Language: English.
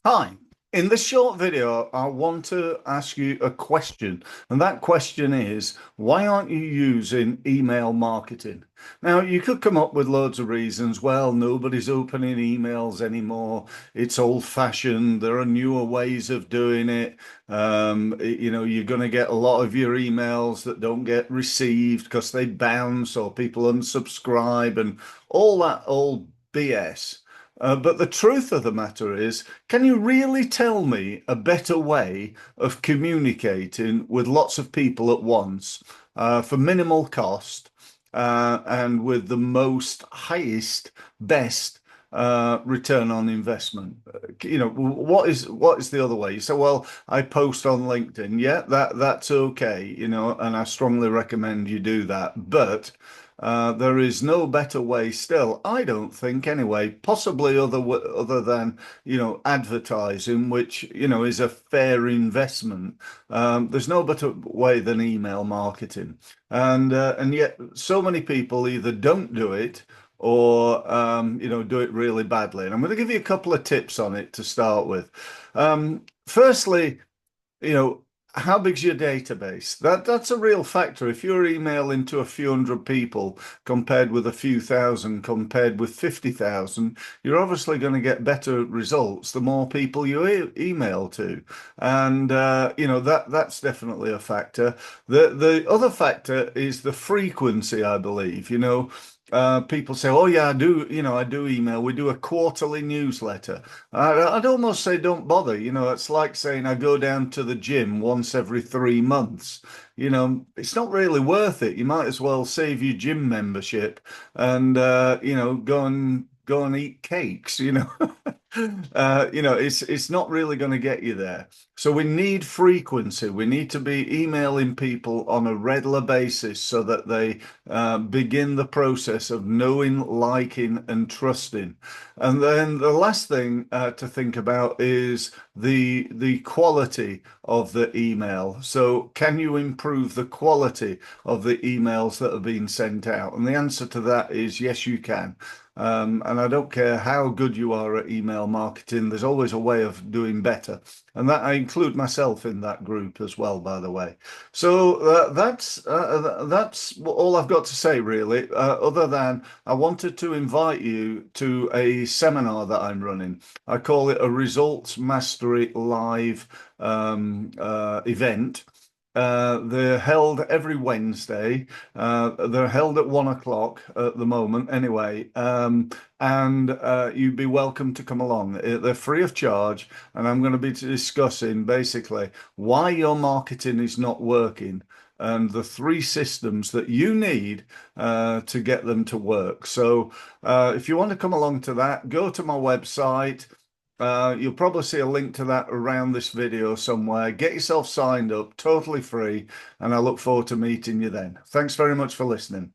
Hi. In this short video, I want to ask you a question. And that question is, why aren't you using email marketing? Now, you could come up with loads of reasons. Well, nobody's opening emails anymore. It's old-fashioned. There are newer ways of doing it. You're going to get a lot of your emails that don't get received because they bounce or people unsubscribe and all that old BS. But the truth of the matter is, can you really tell me a better way of communicating with lots of people at once for minimal cost and with the most highest, best return on investment? What is the other way? You say, well, I post on LinkedIn. Yeah, that's okay, and I strongly recommend you do that. But there is no better way still, I don't think anyway, possibly other than, advertising, which, is a fair investment. There's no better way than email marketing. And yet so many people either don't do it or do it really badly. And I'm going to give you a couple of tips on it to start with. Firstly, you know, how big's your database? That's a real factor. If you're emailing to a few hundred people compared with a few thousand, compared with 50,000, you're obviously going to get better results the more people you email to. And that's definitely a factor. The other factor is the frequency, I believe. People say, "Oh yeah, I do. I do email. We do a quarterly newsletter." I'd almost say don't bother. It's like saying I go down to the gym once every 3 months. It's not really worth it. You might as well save your gym membership and go and eat cakes. It's not really going to get you there. So we need frequency. We need to be emailing people on a regular basis so that they begin the process of knowing, liking, and trusting. And then the last thing to think about is the quality of the email. So can you improve the quality of the emails that are being sent out? And the answer to that is yes, you can. And I don't care how good you are at email marketing, there's always a way of doing better. And that I include myself in that group as well, by the way. So that's all I've got to say, really, other than I wanted to invite you to a seminar that I'm running. I call it a Results Mastery Live event. They're held every Wednesday. They're held at 1 o'clock at the moment, anyway. And you'd be welcome to come along. They're free of charge, and I'm going to be discussing basically why your marketing is not working and the three systems that you need to get them to work. So if you want to come along to that, go to my website. You'll probably see a link to that around this video somewhere. Get yourself signed up, totally free, and I look forward to meeting you then. Thanks very much for listening.